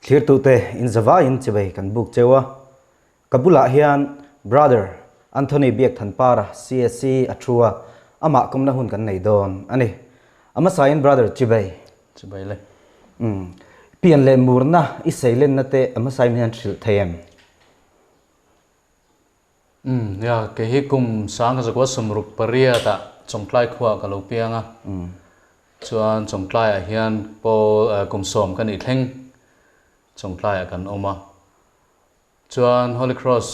clear tu te in zawa in chibai kan book chewa kabula hian brother Anthony biak than para CSC athua ama komna hun kan nei don ani ama sain brother chibai le pian le murna isailen nate ama sai mian thil thayem ya ke hi kum sang za ko sumruk paria ta chongklai khwa ka lo pianga chuan chongklai a hian po kum som kan I thleng chongklai kan oma chuan Holy Cross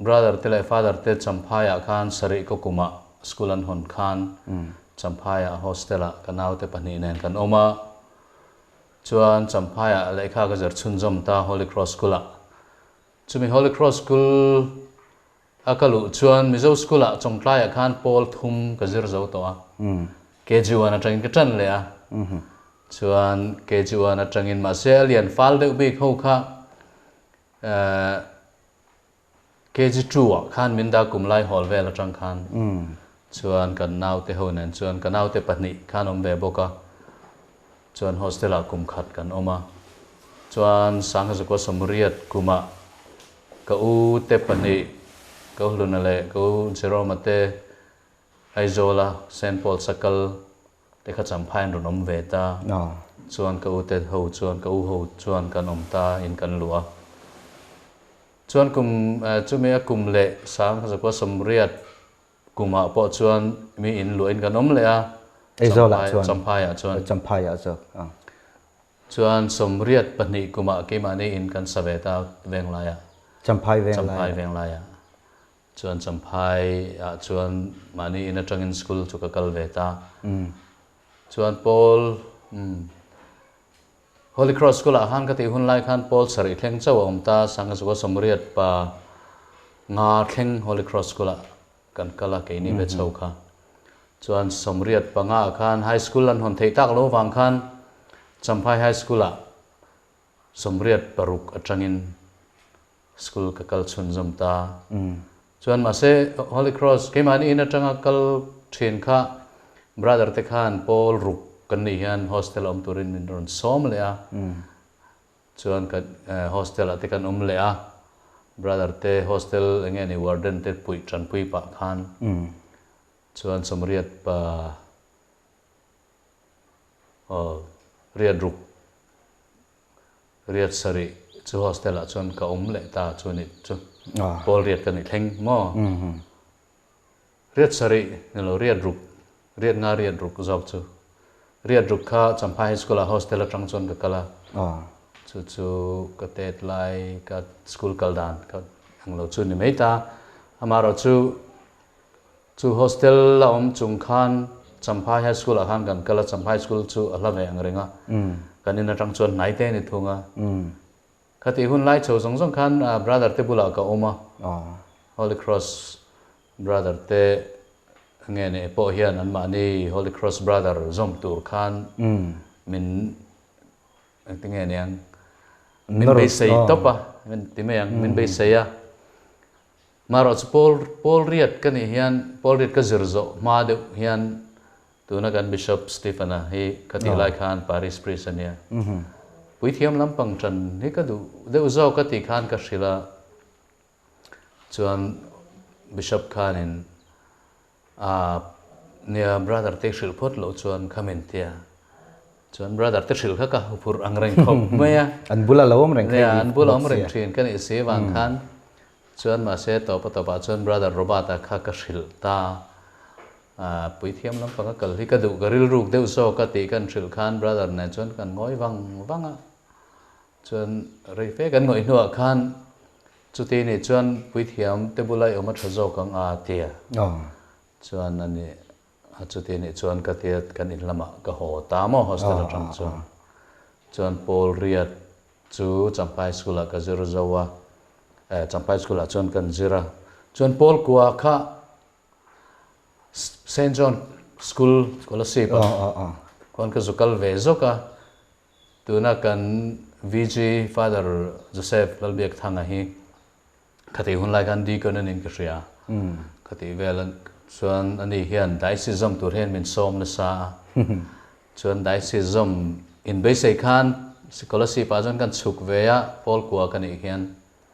brother te le father te champhaya khan sari ko kuma school an hon khan champhaya hostela kanau te pani nen kan oma chuan champhaya lekha ga jar chunjom ta Holy Cross school a chumi Holy Cross school akalu chuan mizo school a chongklai a khan pol thum ka zir zo to a KG1 atangin ka tan le a chuan KG1 atangin ma se alian fal de bi kho kha KG2 a khan minda kumlai hol vel atang khan chuan kan nau te honen chuan kan nau te pani khan om ve boka chuan hostel a kum khat kan oma chuan sang ha ko samuriat kuma ka u te pani ko lunale ko jeromate aizola Saint Paul sakal te kha champhain ronom ve ta chuan ka u te ho chuan ka u ho chuan kan om ta in kan lua chuan kum chumi a kum le sang ha ko samuriat kuma po chuan mi in luin kan om le a aizola chuan champhaya chuan chuan somriat pani kuma ke mani in kan saveta venglaya champhai venglaya chuan champhai chuan mani in atangin school chu ka kal veta chuan Paul Holy Cross school a han ka ti hun lai khan Paul sari thleng chaw om ta sanga chu somriat pa nga thleng Holy Cross school a kan kala ke ni ve chau kha chuan somriat pa nga khan high school an hon thei tak lo wang khan champhai high school a somriat paruk atangin school ka kal chun jom ta chuan ma se Holy Cross ke mani in atanga kal thin kha brother te khan Paul ruk kan ni hian hostel om turin min ron som le a chuan ka hostel a te kan le a brother te hostel nge ni warden te pui tran pui pa khan chuan somriat pa riat ruk riat sari chu hostel a chuan ka le ta chuni chu Paul riat kan ni thleng mo riat sari nelo riat ruk riat nga riat ruk zok chu riat ruk kha champhai school a hostel a tang chon ka kala chu ka tet lai ka school kaldan ka anglo chu ni meita amaro chu hostel la om chung khan champhai high school a khan kan kala champhai school chu ala ve angrenga kanin atang chon nai te ni thunga khati hun lai chho song song khan brother te bula ka oma Holy Cross brother te nge ne po hian an ma ni Holy Cross brother zom tur khan min nge ne ang min be sei topa min ti me ang min be sei a maro Paul riat kan hian Paul riat ka zirzo ma de hian tuna kan Bishop Stephen a hi khati lai khan Paris prison ya pui thiam lampang tran hi ka du de uzo ka ti khan ka shrila chuan Bishop khan in nia brother te shril phot lo chuan khamen tia chuan brother te shril kha ka phur angreng khop maya an bula lawom reng an bula om reng thin kan I se wang khan chuan ma se to pa chuan brother Robata kha ka shril ta pui thiam lampang ka kal hi ka du garil ruk de uzo ka ti kan shril khan brother na chuan kan ngoi wanga chuan rei fe kan ngoi nuwa khan chuti ni chuan pui thiam te bulai oma thazo kang a tia chuan ani chuti ni chuan ka tiat kan in lama ka ho ta mo hostel atang chuan Paul riat chu champai school a ka zir zawa champai school a chuan kan zira chuan Paul kwa kha St John school scholarship kon ka zukal ve zoka tuna kan VG Father Joseph lalbiak thanga hi khati hun lai kan di kan nin ka ria khati velan chuan ani hian daisizom tur hen min som na sa chuan daisizom in be sei khan scholarship a jon kan chuk ve a Paul kwa kan I hian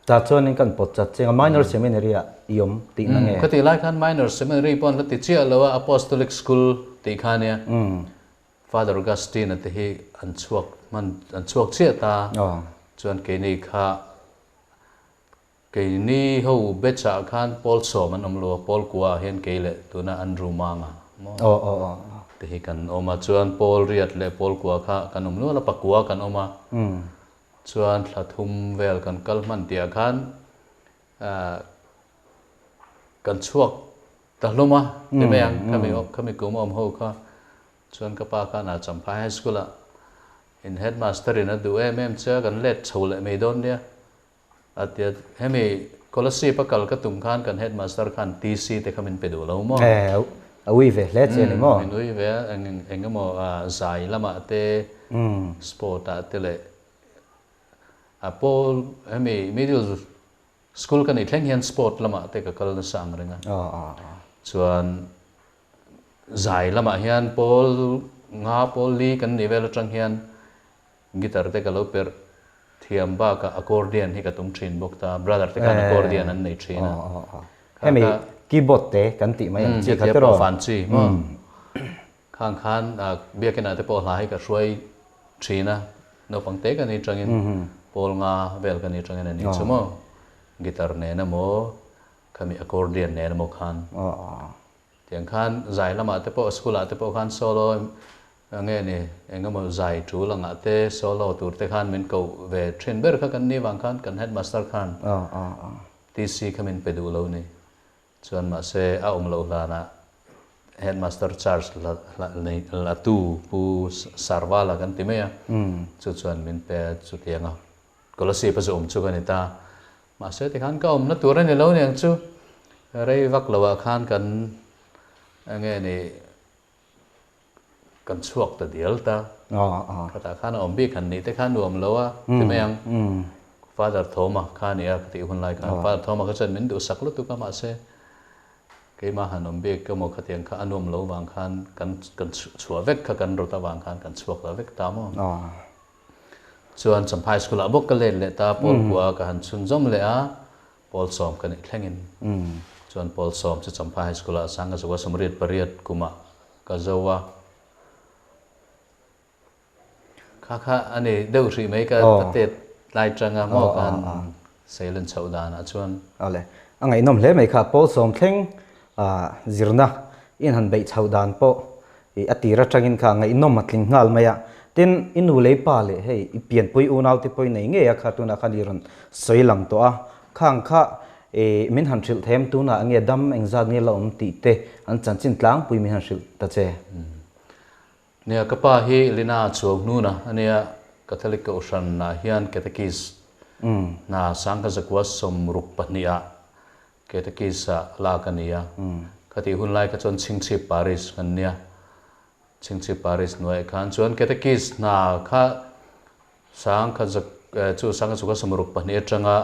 ta chuan in kan pot chat chenga minor seminary a iom ti na nge khati lai khan minor seminary pon la ti chia lo apostolic school ti khania Father Augustine te hi an chuak chia ta chuan ke ni kha ke ni ho becha khan Paul so man om lo Paul kwa hian ke le tuna Andrew manga te hi kan oma chuan Paul riat le Paul kwa kha kan om lo la pakwa kan oma chuan thlathum vel kan kalman tia khan kan chuak tahloma te meang kami kum om ho kha chuan ka pa ka na Champhai High School a in headmaster in a du cha kan let chhole me don dia atia hemi scholarship pa kal ka tum khan kan headmaster khan TC te khamin pedu lo mo awi ve le che ni mo minui ve engamo zai lama te sport a te le Paul hemi middle school kan I thleng hian sport lama te ka kal na sang renga chuan zai lama hian Paul li kan ni vel atang hian guitar te ka lo per thiam ba ka accordion hi ka tum thin bok ta brother te kan accordion an nei thina hemi keyboard te kan ti mai chi khatero fan chi mo khang khan biakena te Paul hai ka hruai thina no pangte kan ni tangin Paul nga vel kan ni tangin ani chumo guitar ne na mo kami accordion ne na mo khan tiang khan zai lama te po school a te po khan solo nge ni engamo zai thu langa te solo tur te khan min ko ve train ber kha kan ni wang khan kan headmaster khan TC khamin pedu lo ni chuan ma se a lo la na headmaster charge la tu pu sarwala kan ti meya chuan min pe chu tianga scholarship pa chu kan ta ma se te khan ka na tur ni lo ni ang chu rei vak lawa khan kan nge ni kan chuak ta dial ta kata khan bi khan ni te khan nuam lowa te meang Father Thoma khan ya ti hun lai khan Father Thoma ka chen min du saklu tu ka ma se ke ma han bi ka mo khatiang kha anom lo wang khan kan chua vek kha kan rota wang khan kan chuak la vek ta mo chuan Champhai School abok ka le ta Paul kwa ka han chun jom le a Paul som kan thlengin chuan Paul som chu Champhai High School a sanga zuwa somriat pariat kuma ka zowa kha ani deu ri mai ka tet lai changa mo kan seilen chaudan a chuan ale angai nom hle mai kha Paul som thleng zirna in han bei chaudan po I atira tangin kha ngai nom matling ngal maya tin inu le pa le hei I pian pui unau te poi nei nge ya kha tuna khaliron soilang to a khang kha min han thil them tu na nge dam engza nge la ti te an chanchin tlang pui min han thil ta che nia kapa hi lina chuak nu na ania Catholic Ocean na hian catechist na sangka zakwa som ruk pahnia catechist la kania khati hun lai ka chon chingchi Paris kania chingchi Paris noi khan chuan catechist na kha sangka zak chu sangka zakwa som ruk pahnia changa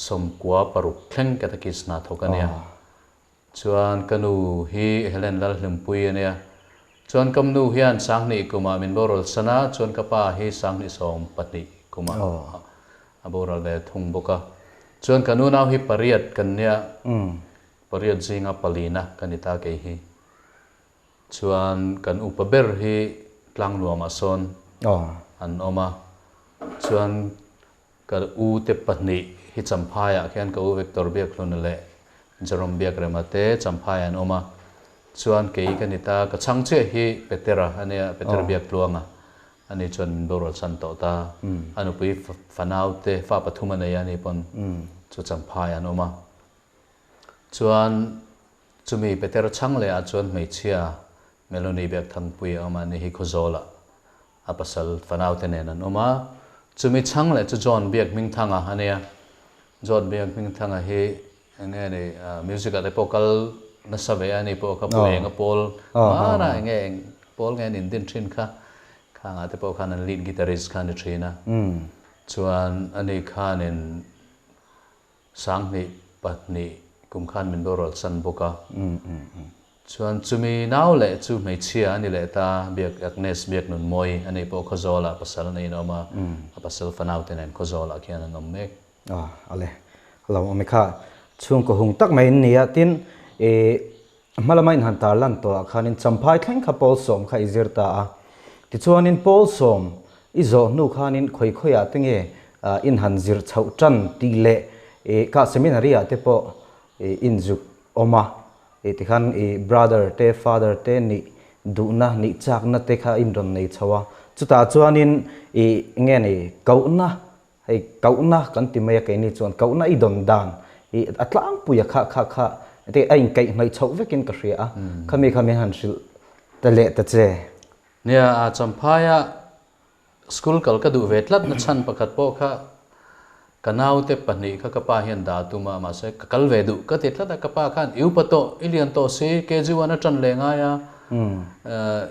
som kwa paruk thleng catechist na thokania chuan kanu hi Helen lal hlimpui ania chuan kamnu hian sangni kuma min borol sana chuan kapa hi sangni som pati kuma aboral le thung boka chuan kanu naw hi pariat kanya pariat zinga palina kanita ke hi chuan kan upaber hi tlang nuama son an oma chuan ka u te pahni hi Champhaya khian ka u Victor biak hlun le Jerome biak remate Champhaya an oma chuan ke kanita ka changche hi Petera ania Peter biak luanga ani chuan borol san to ta anu pui fanau te fa pathuma nei ani pon chu Champhaya an oma chuan chumi Peter chang le a chuan meichia Meloni biak thang pui ama ni hi khozola apasal fanau te nen an oma chumi chang le chu John biak ming thanga ania John biak ming thanga hi enge ni music at epokal na sabe ani po ka pueng a Paul mara nge Paul nge nin din thin kha khanga te po khan an lead guitarist khan ni thina chuan ani khan in sangni patni kum khan min borol san boka chuan chumi nau le chu mai chia ani le ta biak Agnes biak nun moi ani po khozola pasal nei no ma pasal fanau tenen khozola khian an nom mek ale lo me kha chung ko hung tak mai nia tin e malama in han tar lan to khanin champhai thleng kha pol som kha izirta a ti chuanin pol som izo nu khanin khoi khoya tenge in han zir chau tan ti le e ka seminary a te po in juk oma e ti khan e brother te father te ni du na ni chak na te kha in ron nei chawa chuta chuanin e nge ni kauna hei kauna kan ti mai ke ni chuan kauna i don dan e atlang puya kha te ain kai mai chau vekin ka ria khami han sil ta le ta che nia a champhaya school kal ka du vetlat na chan pakhat po kha kanau te pani kha kapa hian da tuma ma se kal ve du ka te tla ka pa khan yu pato ilian to se kg1 tan le nga ya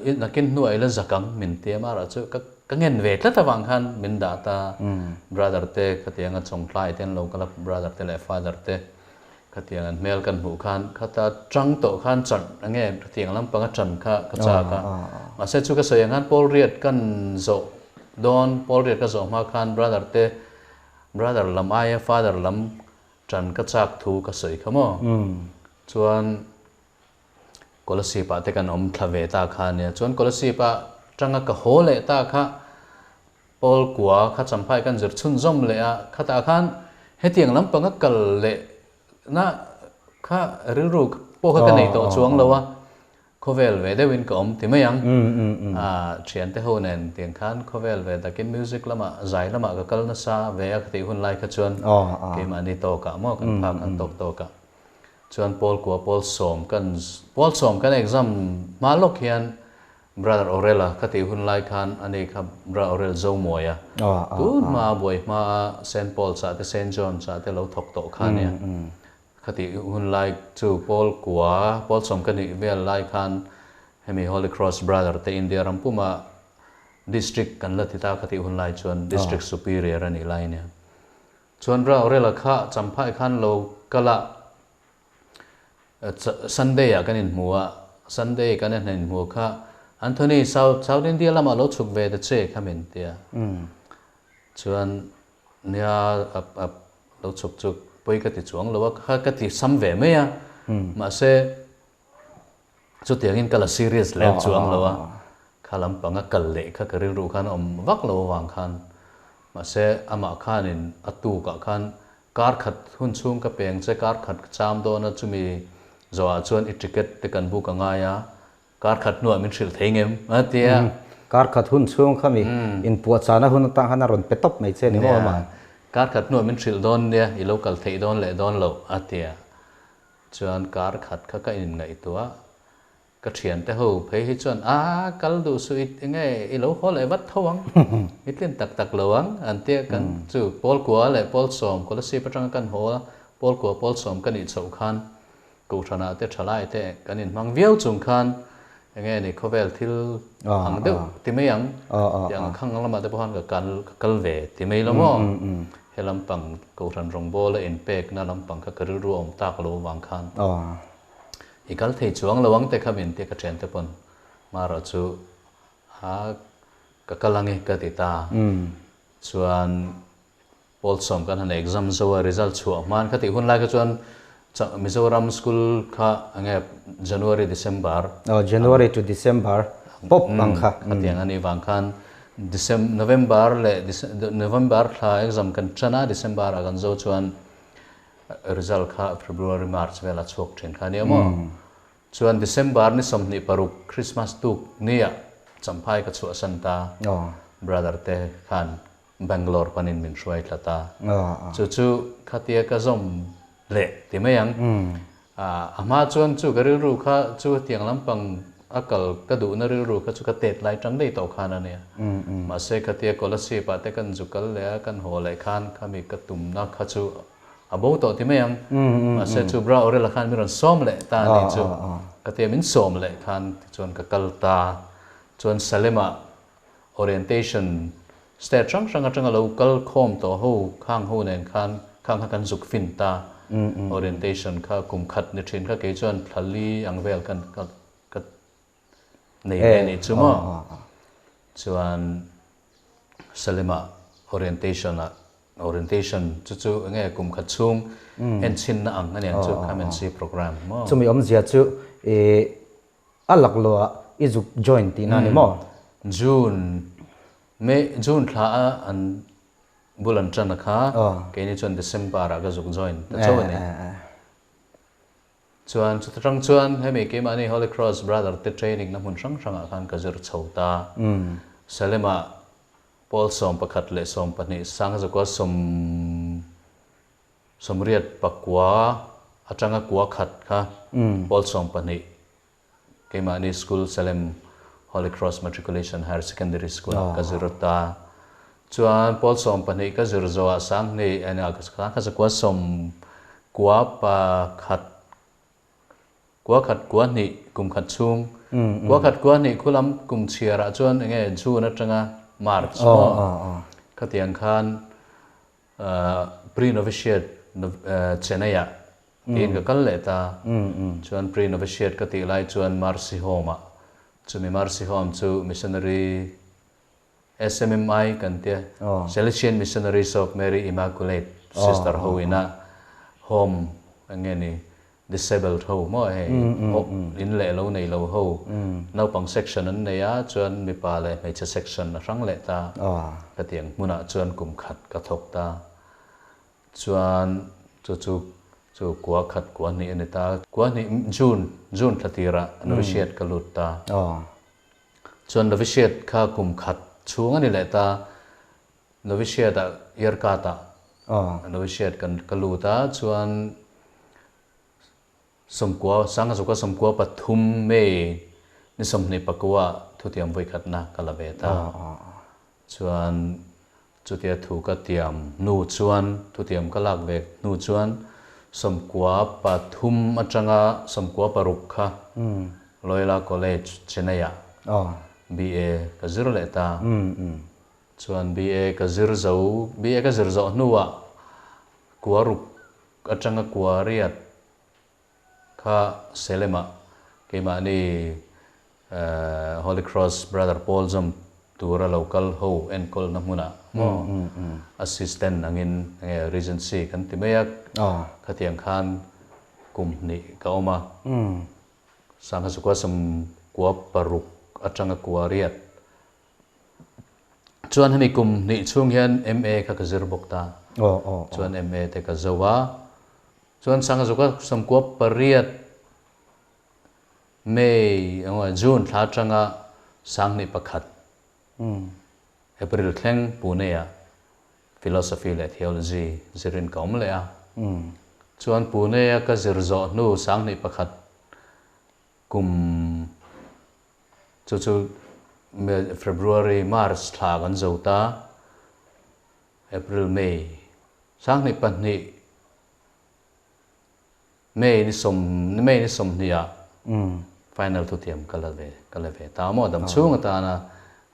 in nakin nu ai la zakang min te ma ra chu ka ngen ve tla ta wang khan min da ta brother te khatianga chongtlai ten local brother te le father te khatiang mel kan mu khan khata trang to khan chan ange khatiang lam panga chan kha cha ka ma se chu ka soyangan pol riat kan zo don pol riat ka zo ma khan brother lam ai father lam chan ka chak thu ka soi khamo chuan kolasi pa te kan om thlave ta kha ne chuan kolasi pa tanga ka hole ta kha pol kwa kha champhai kan zir chun zom le a khata khan hetiang lam panga kal le na kha ril ru po kha nei to chuang lowa khovel ve de win kom ti mayang thian te ho nen tiang khan khovel ve takin music lama zai lama ka kal na sa ve a khati hun lai kha chuan ke mani to ka mo kan phak kan to ka chuan pol som kan exam ma lok hian brother Orela khati hun lai khan ani kha brother Orel zo moya good ma boy ma Saint Paul sa te Saint John sa te lo thok to khan ya khati hun lai chu pol som kan ni vel lai khan hemi Holy Cross brother te India rampuma district kan la thita khati hun lai chuan district superior ani lai ne chuan brother Orela kha champhai khan lo kala Sunday a kan in muwa Sunday kan in muwa kha Anthony South India lama lo chuk ve de che khamin tia chuan nia ap lo chuk poi ka ti chuang lo kha ka ti sam ve me ya ma se chu tiangin kala serious le chuang lo wa khalam panga kal le kha karil ru khan om wak lo wang khan ma se ama khan in atu ka khan kar khat hun chung ka peng che kar khat cham do na chumi zoa chuan I ticket te kan bu ka nga ya kar khat nu min thil theingem atia kar khat hun chung khami in pu chana hun ta hana ron petop mai che ni mo ma kar khat nu min thil don nia I local thei don le don lo atia chuan kar khat kha ka in ngai tua ka thian te ho phei hi chuan kal du su it nge I lo hol e wat thawang itlin tak lawang antia kan chu pol kwa le pol som ko la si patang kan ho pol kwa pol som kan I chau khan ko thana te thalai te kan in mang viau chung khan nge ni khovel thil ang deu ti me yang yang khang lama te phan ka kal ve ti me lo mo helam pang ko than rong bol in pek na lam pang ka karil ru om tak lo wang khan I kal thei chuang lawang te khamin te ka chen te pon ma ra chu ka kalangi ka ti ta chuan pol som kan han exam zo result chu man khati hun lai ka chuan Mizoram school kha ange January to December pop bang kha atiang ani wang khan November kha exam kan chana December agan zo chuan result kha February March vela chok thin kha ni mo chuan December ni somni paruk Christmas tu nia champhai ka chu santa brother te khan Bangalore panin min shwai tlata chu khatia ka zom le ti mayang ama chuan chu garil ru kha chu tiang lampang akal ka du na ru kha chu ka tet lai tang dei to khana ne ma se khatia kolasi pa te kan jukal le kan ho lai khan khami ka tum na kha chu abo to ti mayang ma se chu bra ore la khan mi ron som le ta ni chu katia min som le khan chuan ka kal ta chuan salema orientation state chang local khom to ho khang ho nen khan kan zuk fin ta orientation kha kum khat ni thin kha ke chuan thali angvel kan ka nei ni chumo chuan salima orientation chu nge kum khat chung en chin na ang ani chu come and see program mo chumi om zia chu alak lo izuk join ti na ni mo June thla an bulan chan kha ke ni chuan December ra ga zuk join ta chaw ni chuan chuan hemi ke mani Holy Cross brother te training na mun sang khan ka zir chhota salema Paul som pakhat le som pani sang zakwa somriat pakwa atanga kwa khat kha Paul som pani ke mani school Salem Holy Cross Matriculation Higher Secondary School ka zirta chuan Paul som pani ka zir zo sang nei ana ka zakwa som kwa pa khat kwa ni kum khat chung kwa ni khulam kum chiara chuan nge June atanga March katiang khan pre-novitiate Chennai tin ka kal leta chuan pre-novitiate kati lai chuan Mercy Home chumi Mercy Home chu missionary SMMI kan tia Salesian Missionaries of Mary Immaculate Sister Hoina home angeni disabled ho mo in le lo nei lo ho no pang section an nei a chuan mi pa le mai cha section rang le ta ka tiang muna chuan kum khat ka thok ta chuan chu kwa khat kwa ni ani ta kwa ni June thatira novitiate ka lut ta chuan novitiate kha kum khat chung ani le ta novitiate a year ka ta novitiate kan ka lut ta chuan somkwa sanga zuka somkwa pathum me ni somni pakwa thutiam voi khatna kalabeta chuan chutia thu ka tiam nu chuan thutiam kalak ve nu chuan somkwa pathum atanga somkwa parukha Loyola College Chennai BA ka zir leta chuan BA ka zir zo nuwa kuaruk atanga kuariat kha selema ke mani Holy Cross Brother Paul Zam tura local ho en kol na muna assistant angin regency kan timayak khatiang khan kum ni ka oma sang hasukwa sam kwa paruk atanga kuariat chuan hemi kum ni chung hian MA kha ka zir bokta chuan MA te ka zawa chuan sang zuka samkwa pariat May June thla tanga sang ni pakhat April thleng Pune ya philosophy le theology zirin kaum le a chuan Pune ya ka zirzo nu sang ni pakhat kum chu February March thla kan zota April May sang ni pahni May ni som niya final tu tiam kalave ta mo dam chung ta na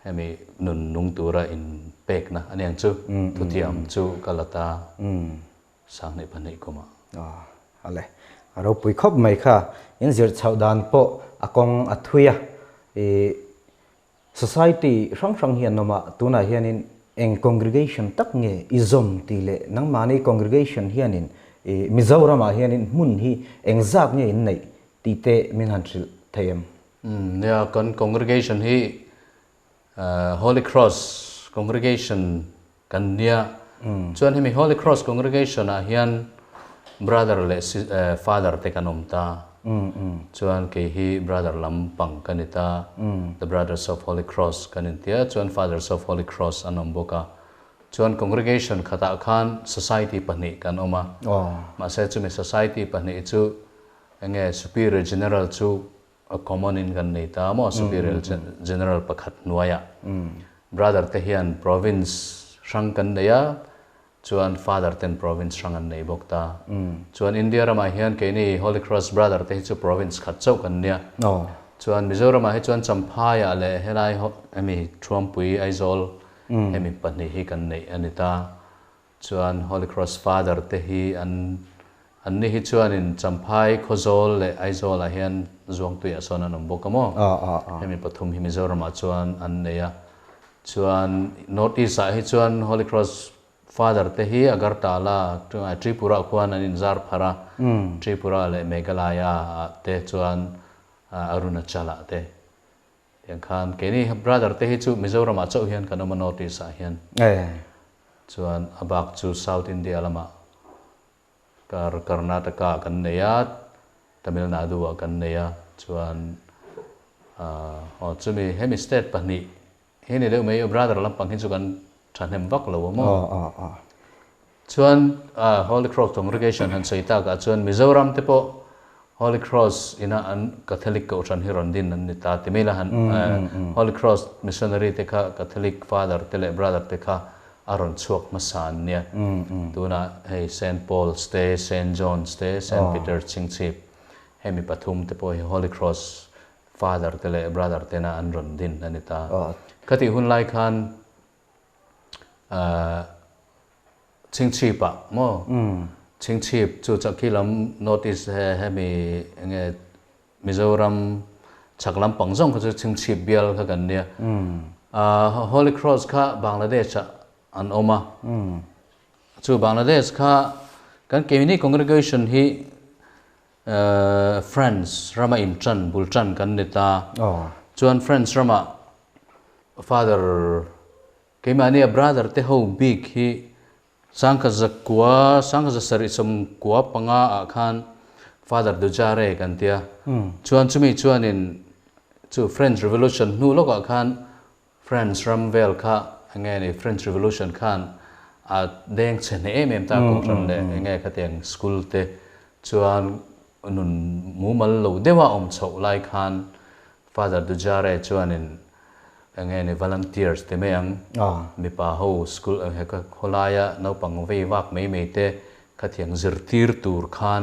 hemi nun nung tura in pek na aniang chu tu tiam chu kalata sang ni pani kuma ale aro pui khop mai kha in zir chaudan po akong athuya society rang hian noma tuna hianin eng congregation tak nge izom ti le nang mani congregation hianin Mizoram hianin mun hi engzak nge in nei ti te min hantril thayam ya kan congregation hi Holy Cross congregation kan nia chuan hemi Holy Cross congregation a hian brother le father te kanom ta chuan ke hi brother lampang kanita the brothers of Holy Cross kanintia chuan fathers of Holy Cross anom boka chuan congregation khata khan society pani kan oma ma se chu me society pani chu enge superior general chu a common in kan nei ta mo superior general pakhat nuaya brother te hian province rang kan neya chuan father ten province rang an nei bokta chuan India rama hian ke ni Holy Cross brother te chu province khat chau kan nia chuan Mizoram hi chuan Champhaya le helai ami Thuampui Aizawl hemi pani hi kan nei anita chuan Holy Cross father te hi an ni hi chuan in champhai khozol le aizol a hian zuang tui a son an awm bawk amo hemi pathum hi Mizoram a chuan an neia chuan north east a hi chuan Holy Cross Father te hi Agartala Tripura khuan an in zar phara Tripura le Meghalaya te chuan Arunachala te tiang khan ke ni brother te hi chu Mizoram a chau hian kan awm north east a hian chuan abak chu South India lama Karnataka kan neia Tamil Nadu a kan neia chuan chumi hemi state pahnih he ni deuh mai brother lampang hi chu kan thanem vak lo mo chuan Holy Cross congregation han seita ka chuan Mizoram te po Holy Cross ina an Catholic ko than hiron din an nita timela han Holy Cross missionary te kha Catholic father te le brother te kha aron chuak masan nia tuna hey Saint Paul ste Saint John ste Saint Peter chingchip hemi pathum te po Holy Cross father te le brother te na an ron din anita kati hun lai khan chingchip pa mo chingchip chu chakilam notice hemi nge Mizoram chaklam pangjong kha chingchip bial kha kan nia Holy Cross kha Bangladesh an oma chu Bangladesh kha kan community congregation hi friends rama imchan bulchan kan nita chuan friends rama father kemania brother te ho big hi sangka zakwa sangka sari som kwa panga khan father dujare kan tia chuan chumi chuan in chu French Revolution nu loka khan friends ramvel kha nge ni French Revolution khan a deng chen em ta kum ram le nge khateng school te chuan nun mumal lo dewa om chho lai khan father dujare chuan in nge ni volunteers te meang mi pa ho school he ka kholaya no pang vei wak mei mei te khateng zirtir tur khan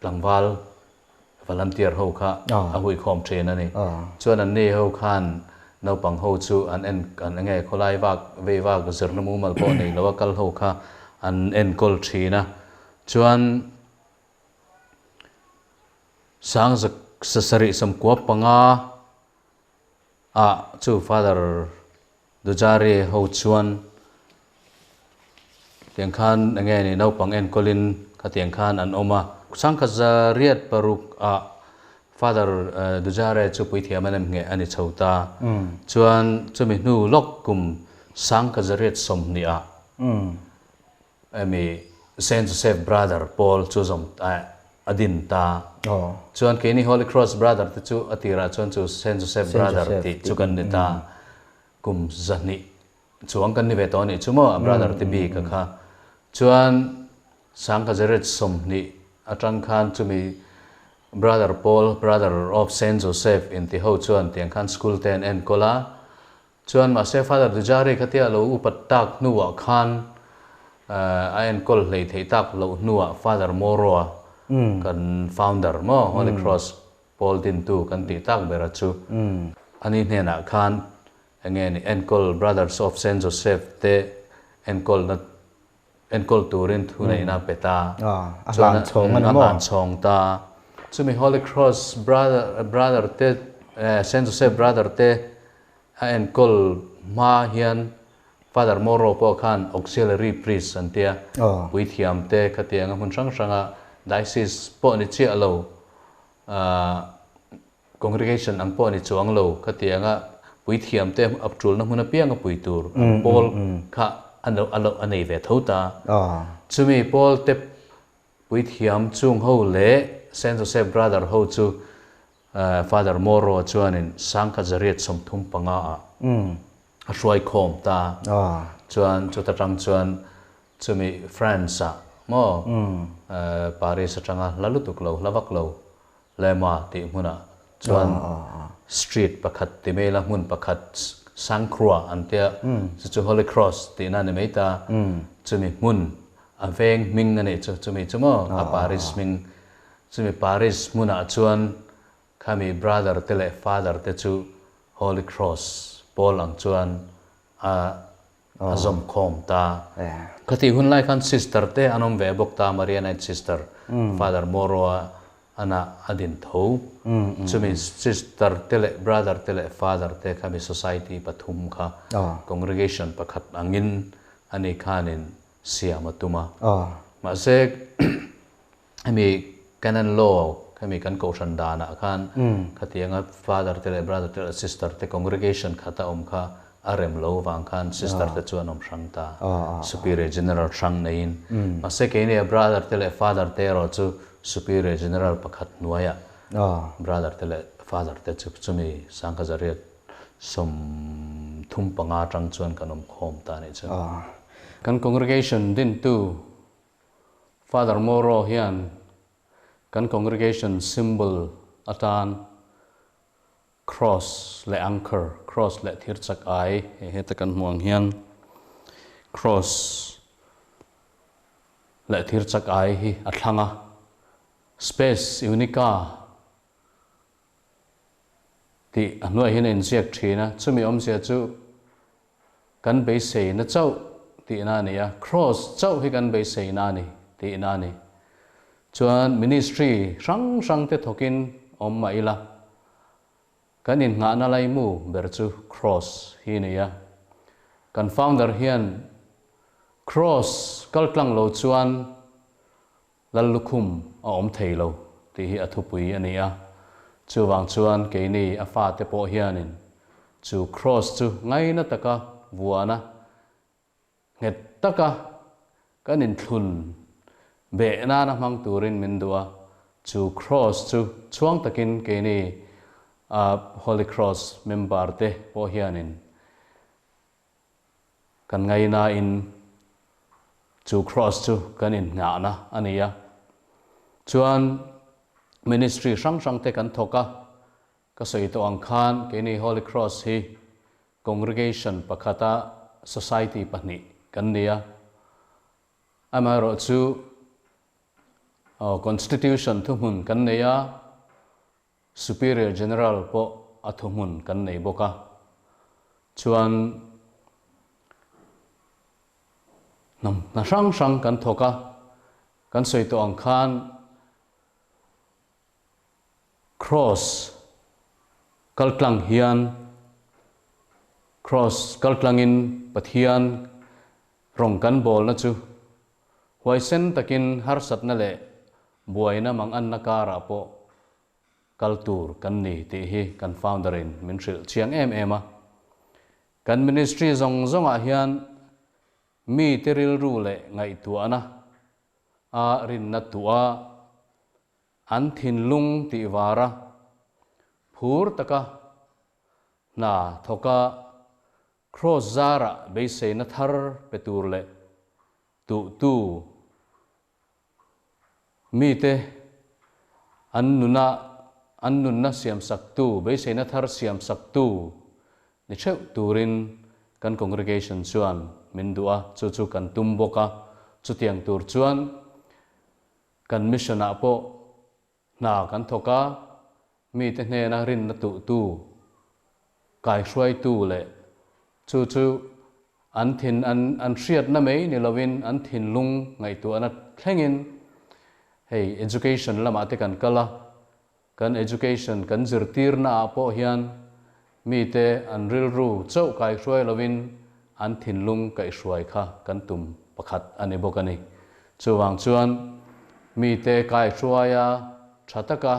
langwal volunteer ho kha a hui khom train ani chuan an ne ho khan no pang ho chu an en kan nge kholai wak vei wak zirna mu mal po nei lo kal ho kha an en kol thina chuan sang sasari sam kwa panga chu father dujare ho chuan tiang khan nge ni no pang en kolin ka tiang khan an oma sang kha zariat paruk father dujare chu pui thiam anam nge ani chhota chuan chumi nu lok kum sang kha zariat som ni ami Saint Joseph brother Paul chu zom adin ta chuan ke ni Holy Cross brother te chu atira chuan chu Saint Joseph brother ti chu kan nita kum zani chuang kan ni ve to ni chumo brother te bi ka kha chuan sang kha zariat som ni atang khan chumi brother Paul brother of Saint Joseph in the ho chuan tiang khan school ten en kola chuan ma se father dujare khatia lo upatak nuwa khan en kol lei thei tak lo nuwa father moro kan founder mo Holy Cross Paul din tu kan ti tak bera chu ani hena khan nge ni en kol brothers of Saint Joseph te en kol turin thu nei na peta chuan an chong ta chumi Holy Cross brother te Saint Joseph brother te en kol ma hian father moro po khan auxiliary priest antia pui thiam te khatianga hun sang sanga diocese po ni chi alo congregation ang po ni chuang lo khatianga pui thiam te aptul na huna pianga pui tur Paul kha alo anei ve thota chumi Paul te pui thiam chung ho le Saint Joseph brother ho chu father moro chuanin sangkha zariat som thum panga a hruai khom ta chuan chu ta tang chuan chumi France mo Paris atanga lalutuk lo lavak lo lema ti huna chuan street pakhat ti mela mun pakhat sangkrua antia chu Holy Cross ti na ne meita chumi mun aveng ming ane chumi chumo a Paris ming chumi Paris muna chuan kami brother tele father te chu Holy Cross Paul ang chuan azom khom ta khati hun lai khan sister te anom ve bok ta Marianite sister Father Moro ana adin tho chumi sister tele brother tele father te khami society pathum kha congregation pakhat angin ani khanin siamatuma ma se ami canon law khami kan ko shandana khan khatianga father tele brother tele sister te congregation khata kha arem lo wang khan sister te chuan om shangta superior general shang nein ma se ke ne brother tele father te ro chu superior general pakhat nuaya brother tele father te chu chumi sangkazariat som thum panga tang chuan kanom khom ta ni chu kan congregation din tu Father Moro hian kan congregation symbol atan cross le anchor cross le thirchak ai he ta kan muang hian cross le thirchak ai hi athanga space unica ti anoi hin in siak thina chumi om sia chu kan be sei na chau ti na ni ya cross chau hi kan be sei na ni ti na ni chuan ministry sang te thokin om maila kan in nga na lai mu ber chu cross hi ni ya kan founder hian cross kaltlang lo chuan lallukhum a om thei lo ti hi athupui ani a chu wang chuan ke ni a fa te po hianin chu cross chu ngai na taka vuana nget taka kan in thun be na na mang turin min dua chu cross chu chuang takin ke ni Holy Cross member te po hianin kan ngai na in chu cross chu kan in nga na ania chuan ministry sang te kan thoka ka sei to ang khan ke ni Holy Cross hi congregation pakhata society pani kan nia amaro chu constitution thumun kan nia superior general po athumun kan nei boka chuan na sang kan thoka kan sei to ang khan cross kaltlang hian cross kaltlangin pathian rong kan bol na chu huaisen takin har sat na le buaina mang an nakara po kaltur kan ni ti hi kan founder in min thil chiang em a kan ministry zong a hian mi teril ru le ngai tu ana a rin na tua an thin lung ti wara phur taka na thoka cross zara be se na thar petur le tu mi te an nunna siam sak tu be se na thar siam sak tu ni cheu turin kan congregation chuan min dua chu kan tumboka chu tiang tur chuan kan mission a po na kan thoka mi te hne na rin na tu kai hruai tu le chu an thin an hriat na mei ni lovin an thin lung ngai tu ana thlengin hey education lama te kan kala kan education kan zirtir na po hian mi te an ril ru chau kai hruai lovin an thin lung kai hruai kha kan tum pakhat ani bokani chuwang chuan mi te kai hruaya thataka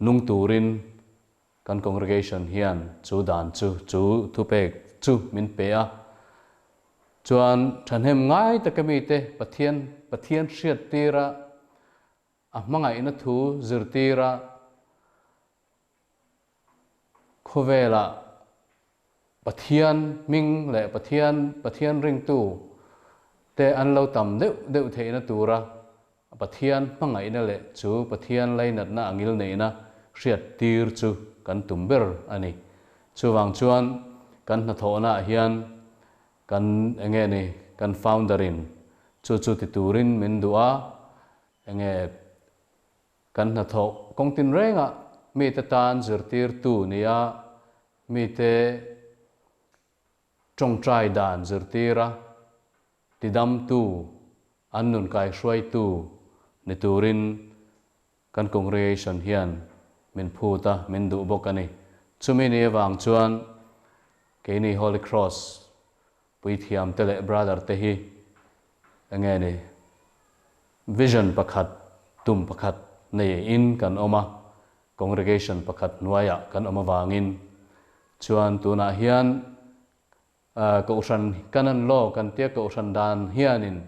nung turin kan congregation hian chu dan chu thupek chu min pe a chuan thanhem ngai takami te pathian hriat tira a hmangai na thu zirtira khovela pathian ming le pathian ring tu te an lo tam deuh theina tura pathian hmangai na le chu pathian leinat na angil neina hriat tir chu kan tumber ani chuwang chuan kan na thona hian kan enge ni kan founderin chu ti turin min dua enge kan na tho kongtin renga mi te tan zirtir tu nia mi te trong trai đàn zirtira tidam tu annun kai shwai tu ni turin kan congregation hian min phuta min du bokani chumi ni wang chuan ke ni Holy Cross pui thiam tele brother te hi ange ni vision pakhat tum pakhat nei in kan oma congregation pakhat nuaya kan oma wangin chuan tuna hian ko san kanan lo kan tia ko san dan hianin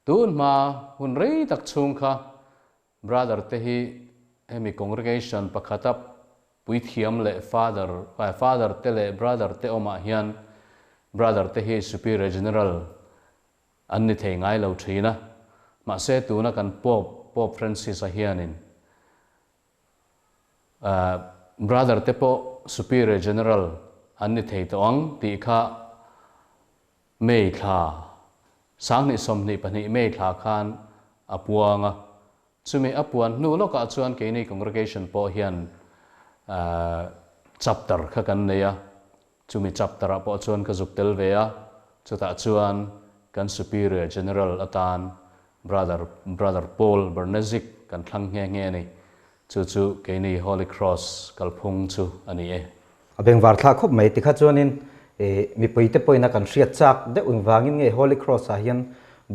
tun ma hun rei tak chung kha brother te hi hemi congregation pakhata pui thiam le father te le brother te oma hian brother te hi superior general anni thei ngai lo thina ma se tuna kan Pope Francis a hianin brother te po superior general anni thei tawng ti kha mei kha sang ni som ni pani mei kha khan apuanga chumi apuan nu lo ka chuan ke ni congregation po hian chapter kha kan neya chumi chapter a po chuan ka zuktel veya chuta chuan kan superior general atan brother Paul Bernezik kan thlang nge ni chu ke ni Holy Cross kalphung chu ani e abeng war thla khop mai tikha chuanin mi poite poina kan hriat chak de unwangin nge Holy Cross a hian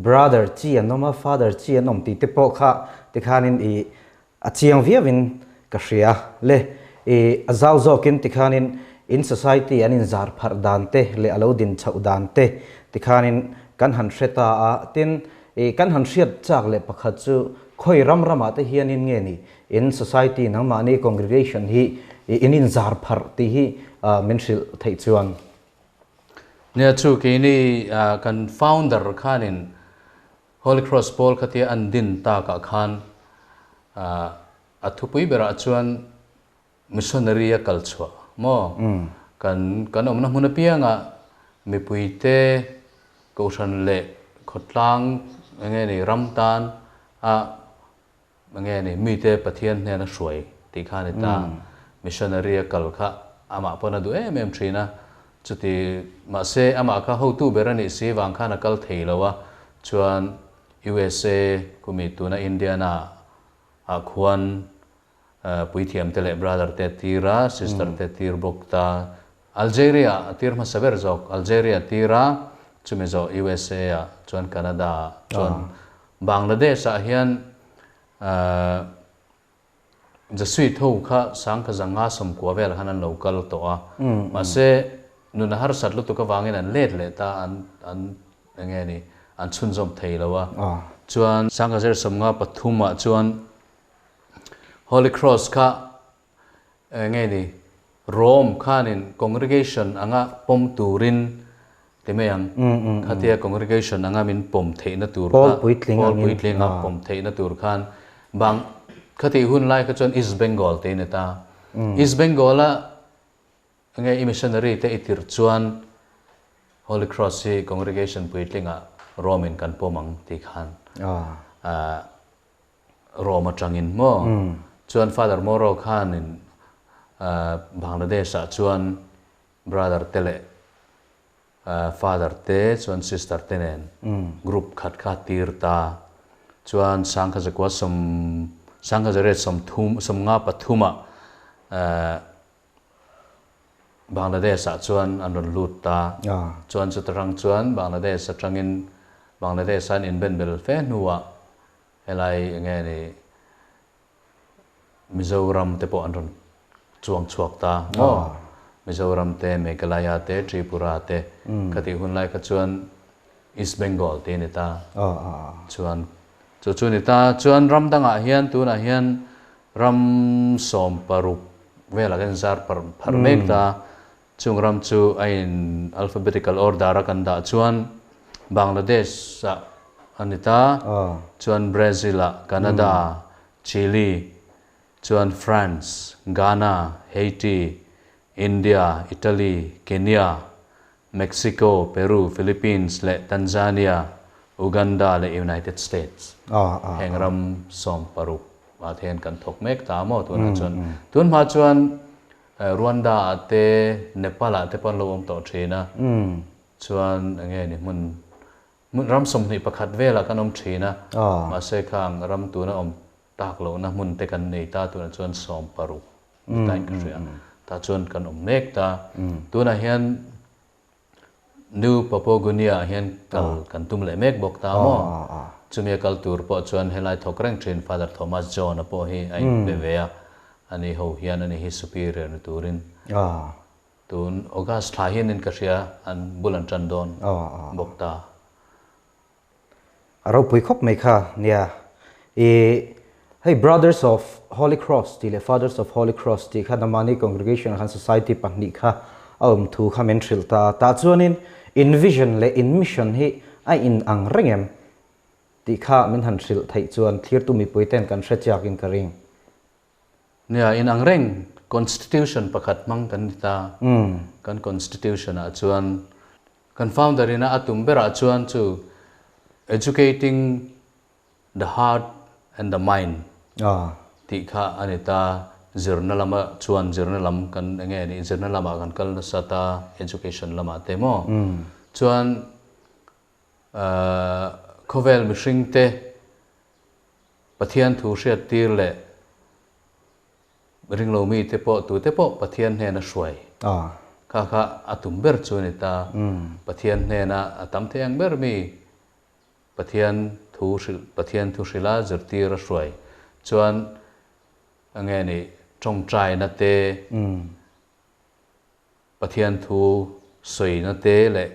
brother chi anoma father chi anom ti te po kha tikhanin a chiang viavin ka hria le azau zokin tikhanin in society anin zar phar dante le alodin chau dante tikhanin kan han hreta a tin kan han hriat chak le pakhat chu khoi rama te hianin nge ni in society nang ma ni congregation hi inin zar phar ti hi menshil thei chuan ne chu ke ni kan founder khanin Holy Cross Paul khatia an din ta ka khan athupui bera chuan missionary culture mo kan omna huna pianga mi puite ko san le khotlang nge ni ramtan nge ni mi te pathian ne na hruai ti khani ta missionary kal kha ama pona du em thina chuti ma se ama kha ho tu berani si wang khana kal theilowa chuan USA kumi tuna India na akhuan pui thiam tele brother te tira sister te tir bokta Algeria tir ma saber jok Algeria tira chumi zo USA a chuan Canada chuan Bangladesh a hian the sweet ho kha sang kha zanga som kwa vel hanan local to a ma se nuna har sat lu to ka wangin an let le ta an nge ni an chun zom theilowa chuan sang kha zer som nga pathuma chuan Holy Cross kha nge ni Rome khanin congregation anga pom turin temeyang khatia congregation anga min pom theina tur Paul Puitlinga pom theina tur khan bang khati hun lai kha chon East Bengal te ne ta East Bengal a nge missionary te itir chuan Holy Cross hi congregation Puitlinga Roman kan pomang ti khan Roma changin mo chuan Father Moro Khan in Bangladesh chuan brother tele father te chuan sister tenen group khat kha tir ta chuan sangkha zakwa sangkha zare som nga pathuma Bangladesh chuan anron lut ta chuan chutarang chuan Bangladesh atangin Bangladesh an in ben bel fe nuwa helai nge ni Mizoram te po anron chuang chuak ta Mizoram te Meghalaya te Tripura te khati hun lai kha chuan East Bengal te ni ta chuan chu ni ta chuan ram danga hian tu na hian ram som paruk vela kan zar par mek ta chung ram chu in alphabetical order kan da chuan Bangladesh anita chuan Brazil Canada Chile chuan France Ghana Haiti India Italy Kenya Mexico Peru Philippines le Tanzania Uganda le United States hengram som paruk ma then kan thok mek ta mo tun ma chuan Rwanda te Nepal te pan lo om to thina chuan ange ni mun ram som ni pakhat vela kan om thina ma se khang ram tu na om tak lo na mun te kan nei ta tu na chuan som paru tai ka ria ta chuan kan om mek ta tu na hian New Papua New Guinea hian kan tum le mek bok ta mo chumi kal tur po chuan helai thokrang thin Father Thomas John apo hi ai bevea ani ho hian ani hi superior ni turin tun August thla hian in ka ria an bulan chandon bok ta aro pui khop mai kha nia hey Brothers of Holy Cross tile Fathers of Holy Cross ti kha namani congregation khan society pahni kha thu kha men thil ta chuanin in vision le in mission hi ai in ang rengem ti kha min han thil thai chuan thlir tu mi puiten kan hrechiak in karing nia in ang reng constitution pakhat mang kan ta kan constitution a chuan kan founder ina atum bera chuan chu educating the heart and the mind ti kha anita zirna lama chuan zirna lam kan enge ni zirna lama kan kal na sata education lama te mo chuan khovel mishing te pathian thu hriat tir le ringlo mi te po pathian he na hruai kha atum ber chuan ta pathian he na atam the ang ber mi pathian thu hrila zirtir a hruai chuan ange ni trong trai na te pathian thu soi na te le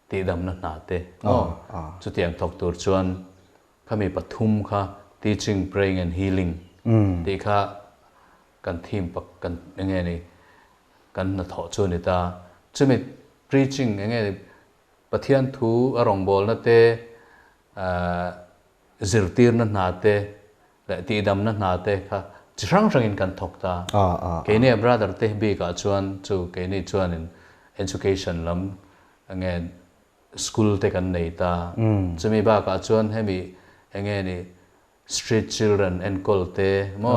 ti dam na te chu tiang thok tur chuan khami pathum kha teaching praying and healing ti kha kan thim pak kan ange ni kan na tho chu ni ta chumi preaching ange pathian thu arong bol na te zirtir na te le ti dam na te kha chrang in kan thok ta ke ne brother te bi ka chuan chu ke ni chuan in education lam ange school te kan nei ta chumi ba ka chuan hemi ange ni street children and call te mo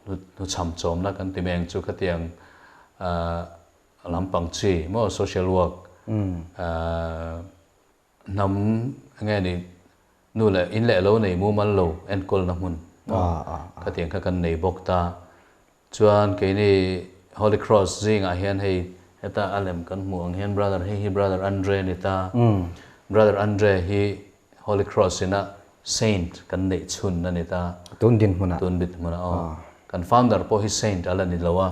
nu cham chom na kan ti meng chu khatiang lampang chi mo social work nam ange ni nu le in le lo nei mu mal lo and call na mun khatiang kha kan nei bok ta chuan ke ni Holy Cross zing a hian hei heta alem kan muang hian brother hi brother Andre ni ta brother Andre hi Holy Cross ina saint kan nei chun na ni ta tun bit muna kan founder po hi saint ala ni lawa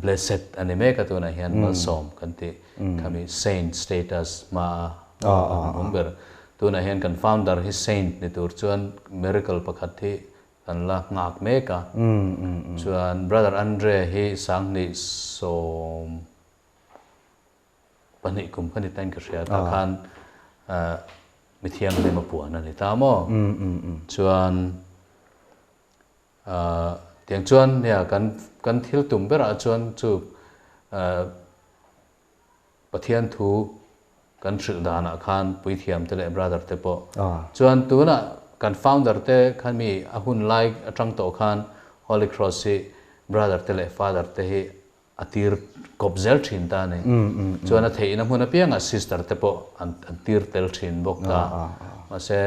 blessed ani me ka tu na hian mal som kan ti kami saint status ma umber tu na hian kan founder hi saint ni tur chuan miracle pakhat hi kan la ngak me ka chuan brother Andre hi sang ni som pani kum pani tan ka ria ta khan mi thiang le ma puan ani ta mo chuan tiang chuan ya kan thil tum bera chuan chu pathian thu kan thil dana khan pui thiam te le brother te po chuan tu na kan founder te khan mi ahun like atang to khan Holy Cross si brother te le father te hi atir kopzel thin ta ne chuan a theina huna pianga sister te po an tir tel thin bok ta ma se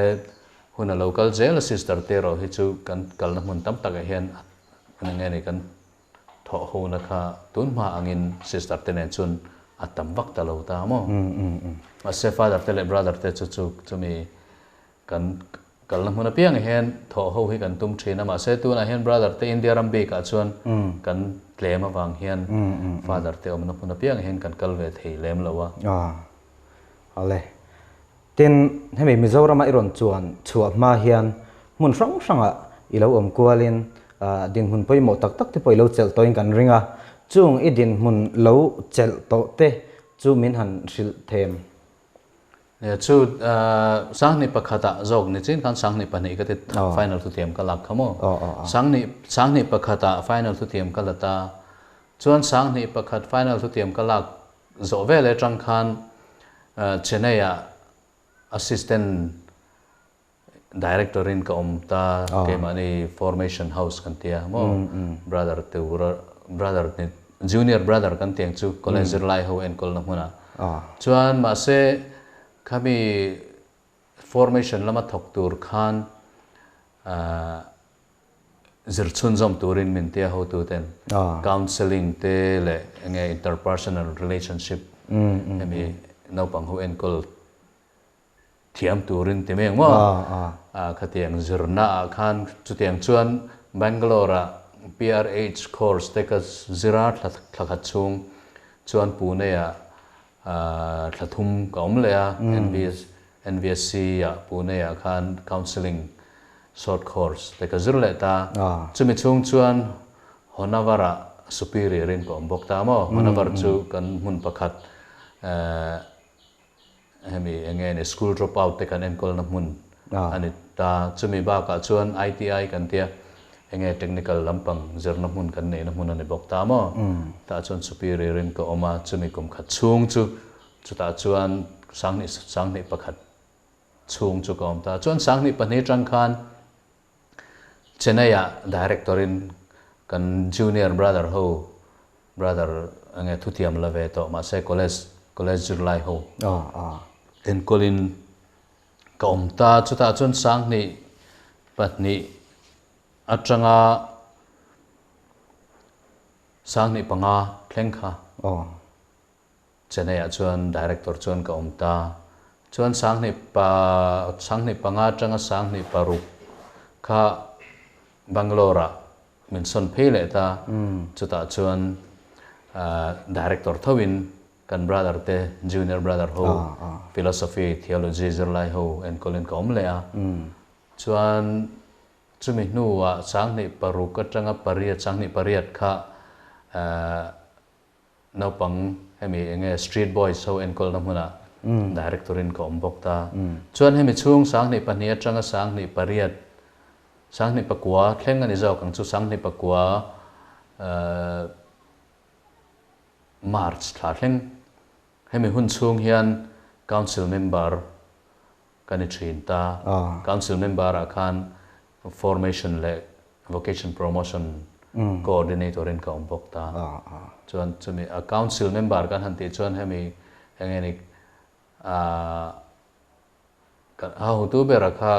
huna local jail sister te ro hi chu kan kalna mun tam tak a hian ange ni kan tho ho na kha tun ma angin sister te ne chun atam vak ta lo ta mo ma se father te le brother te chu mi kan kalna mun piang hian tho ho hi kan tum thina ma se tu na hian brother te India ram be ka chuan kan claim awang hian father te om na mun piang hian kan kal ve thei lem lowa ale tin hemi Mizoram iron chuan chua ma hian mun rang ilo om kualin din hun poi mo tak te poi lo chel toin kan ringa chung i din mun lo chel to te chu min han hril them ne chu sang ni pakhata jog ni chin kan sang ni pani ka te final tu tiam ka lak khamo sang ni pakhata final tu tiam ka lata chuan sang ni pakhat final tu tiam ka lak zo vele tang khan Chennai assistant director in ka ta ke mani formation house kan tia mo brother ni junior brother kan tiang chu college lai ho en kol na huna chuan ma se khami formation lama thok tur khan zirchun zom turin min tia ho tu ten counseling te le nge interpersonal relationship hemi no pang ho enkol thiam turin te meng mo khatiang zirna khan chutiang chuan Bangalore PRH course te ka zira thakhat chung chuan Pune ya thlathum ka om le a NVSC ya Pune ya khan counseling short course te ka zir le ta chumi chung chuan Honavara superior in ko ombok ta mo Honavar chu kan mun pakhat hemi engene school dropout te kan enkol na mun ani ta chumi ba ka chuan ITI kan tia enge technical lampang zirna mun kan nei na mun ani bok ta mo ta chuan superior in ko oma chumi kum khat chung chu ta chuan sangni pakhat chung chu ko om ta chuan sangni pani tang khan Chennai director in kan junior brother enge thutiam lave to ma se college July ho en kolin ka om ta chu ta chuan sangni patni atanga sangni panga thlengkha Chennai chuan director chuan ka om ta chuan sangni panga atanga sangni paru kha Bangalore min son phele ta chuta chuan director thawin kan brother te junior brother ho philosophy theology zirlai ho en kolin ka om le a chuan chumi nuwa sangni paru ka tanga sangni pariat kha naupang hemi enge street boys ho en kol na huna directorin ka ombok ta chuan hemi chung sangni pania tanga sangni pariat sangni pakwa thleng ani zau kang chu sangni pakwa March thla thleng hemi hun chung hian council member kani thin ta council member a khan formation le vocation promotion coordinator in ka ombok ta chuan chumi a council member kan han ti chuan hemi engeni kan au tu be rakha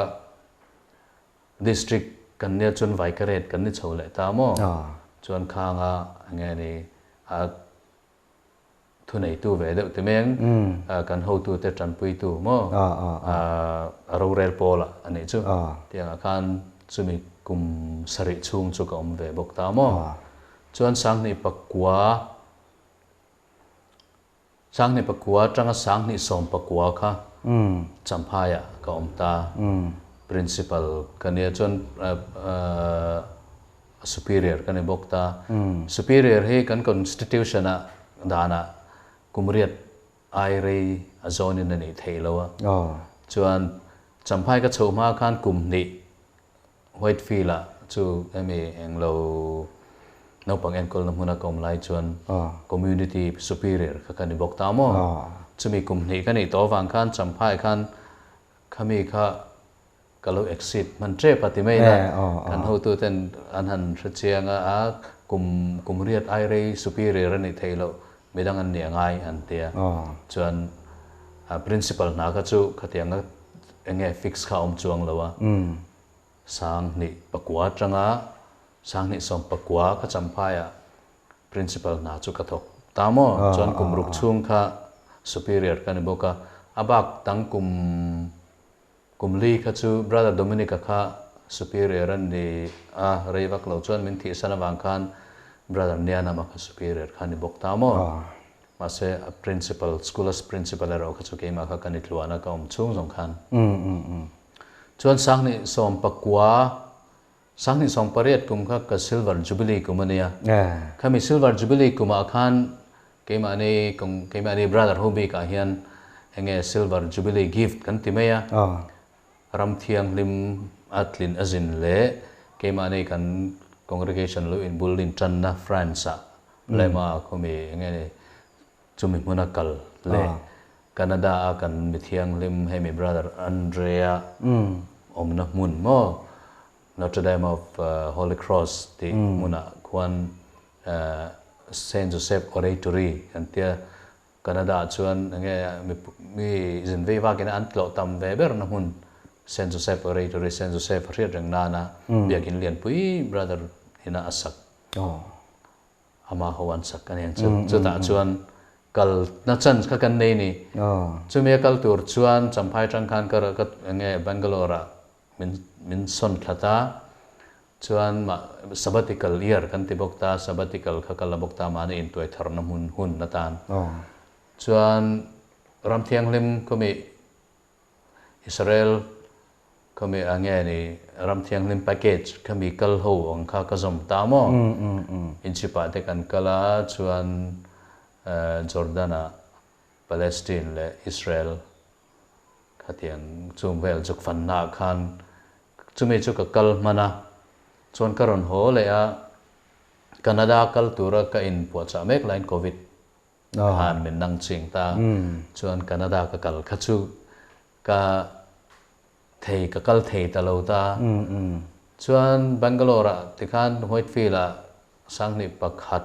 district kan ne chun vicarate kan ni chole ta mo chuan khanga engeni a thunei tu ve de te meng kan ho tu te tran pui tu mo ro rel pola ani chu tiang khan chumi kum sari chung chu ka om ve bok ta mo chuan sangni pakwa tanga sangni som pakwa kha champhaya ka om ta principal kania chuan superior kani bok ta superior he kan constitution a dana kumriat ai rei azonin ani theilowa chuan champhai ka choma khan kumni Whitefield chu emi englo no pang enkol na huna kom lai chuan community superior kha kani bok ta mo chumi kumni kani to wang khan champhai khan khami kha kalau exit man tre pati mai na kan ho tu ten an han thchianga a kumriat ai rei superior ani theilo midang an ni angai an tia chuan principal na ka chu khatianga enge fix kha om chuang lawa sangni pakwa tanga sangni som pakwa kha champhaya principal na chu ka thok tamo chuan kumruk chung kha superior kani boka abak tang kumli kha chu brother Dominica kha superior an ni reivak lo chuan min thi sanawang khan brother Niana ma kha superior khani bok ta mo ma se a principal school's principal ero kha chu ke ma kha kani tluana ka om chung jong khan chuan sangni som pakwa sangni som pariat kum kha ka silver jubilee kumania khami silver jubilee kuma khan ke ma ni brother hobi ka hian enge silver jubilee gift kan timeya ramthiang lim atlin azin le ke ma ni kan congregation lo in bulin channa France lema khomi ngene chumi munakal le Canada kan mithiang lim hemi brother Andrea omna mun mo Notre Dame of Holy Cross ti muna kwan Saint Joseph Oratory kan tia Canada chuan nge mi zin ve wa kena an tlo tam ve ber na hun Saint Joseph Oratory Saint Joseph riat reng na na biakin lian pui brother hina asak ama hoan sak kan yang chu ta chuan kal na chan kha kan nei ni chu me kal tur chuan champhai tang khan kar ka nge Bangalore min son thata chuan ma sabbatical year kan ti bok ta sabbatical kha kala bok ta ma ni in toi thar na hun na tan chuan ram thiang lim ko mi Israel ko mi ange ni ram thiang lim package kami kal ho ang kha ka zom ta mo in chipa te kan kala chuan Jordana Palestine le Israel khatiang chung vel juk fan na khan chumi chu ka kal mana chuan karon ho le a Canada kal tura ka in po cha mek line covid han min nang ching ta chuan Canada ka kal khachu ka thei ka kal thei ta lo ta chuan Bangalore ti khan Whitefield a sangni pakhat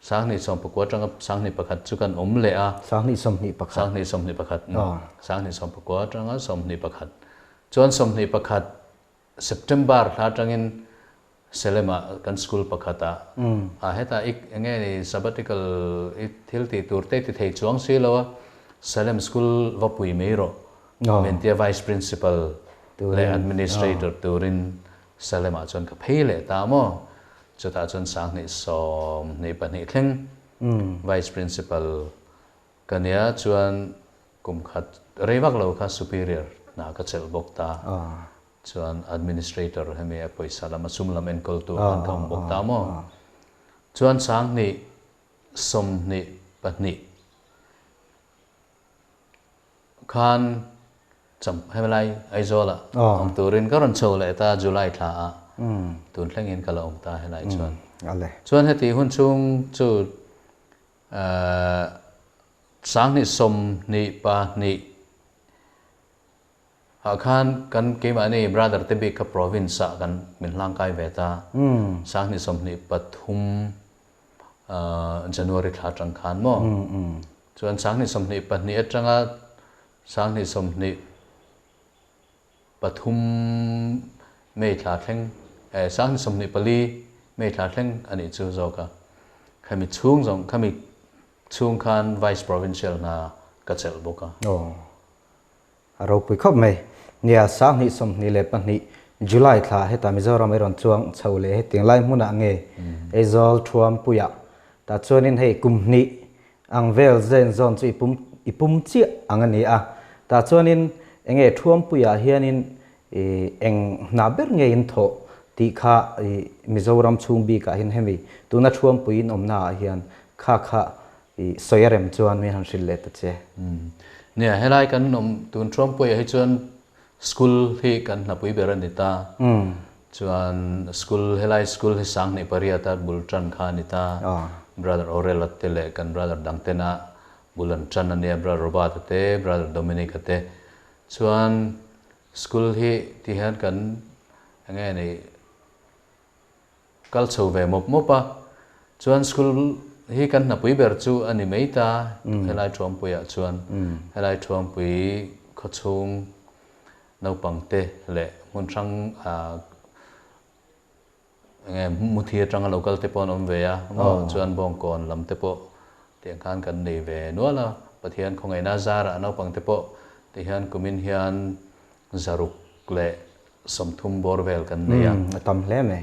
sangni som pakwa tang sangni pakhat chu kan le a sangni somni pakhat sangni som pakwa tang somni pakhat chuan somni pakhat September thla tangin selema kan school pakhata a heta ik enge ni sabbatical it thilti turte ti thei chuang si lo Salem School vapui meiro mentia vice principal le administrator turin Salem a chuan ka phele ta mo chuta chuan sang ni som ni pani thleng vice principal kania chuan kum khat rewak lo kha superior na ka chel bok ta chuan administrator hemi a poisa lama sumlam en kol tu kan kam bok ta mo chuan sang ni som ni pani khan cham hemelai aizola ang turin karon chole ta July tha a tun thlengin kala om ta helai chuan ale chuan heti hun chung chu sang ni som ni pa ni khan kan ke mani brother te bi ka province a kan min hlang kai ve ta sang ni som ni pathum January thla tang khan mo chuan sang ni som ni pa ni atanga sang ni som ni pathum me thla thleng sang ni som ni pali me thla thleng ani chu zoka khami chung zong khami chung khan vice provincial na ka chel boka aro pui khop mai nia sang ni som ni le pa ni July thla heta Mizoram eron chuang chhole he tinglai hmuna nge ezol thuam puya ta chuanin hei kumni ang vel zen zon chu ipum chi angani a ta chuanin enge thuam puya hianin eng na ber nge in tho ti kha Mizoram chungbi ka hin hemi tuna thuam puin omna hian kha soyarem chuan mi han hril le ta che nia helai kan nom tun thuam puya hi chuan school hi kan na pui beran ni ta chuan school helai school hi sang ni paria ta bultran kha ni ta brother Orel tele kan brother dangtena bulan chan ania brother Robert te brother Dominic te chuan school hi ti han kan ange ni kal chho ve mopa chuan school hi kan na pui ber chu ani meita helai thuam puya chuan helai thuam pui khochung nau pangte le mun thang nge muthia tanga local te pon om ve ya chuan bong kon lam te po tiang khan kan nei ve nuala pathian khongai na zara nau pang te po ti hian kumin hian zaruk le somthum borvel kan nei ya tam hle me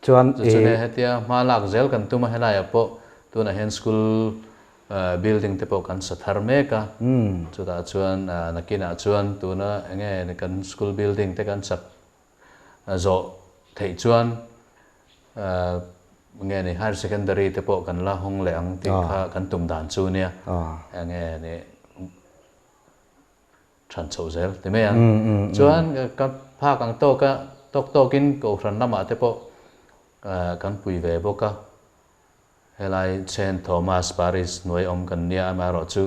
chuan chune hetia malak zel kan tuma helai apo tuna hen school building te po kan sathar meka chuta chuan nakina chuan tuna nge kan school building te kan sak zo thei chuan nge ni higher secondary te po kan la hong le ang ti kha kan tum dan chu nia nge ni than chho zel te me chuan ka pha kang to ka tok in ko ran lama te po kan pui ve boka helai Saint Thomas Paris noi om kan nia ma ro chu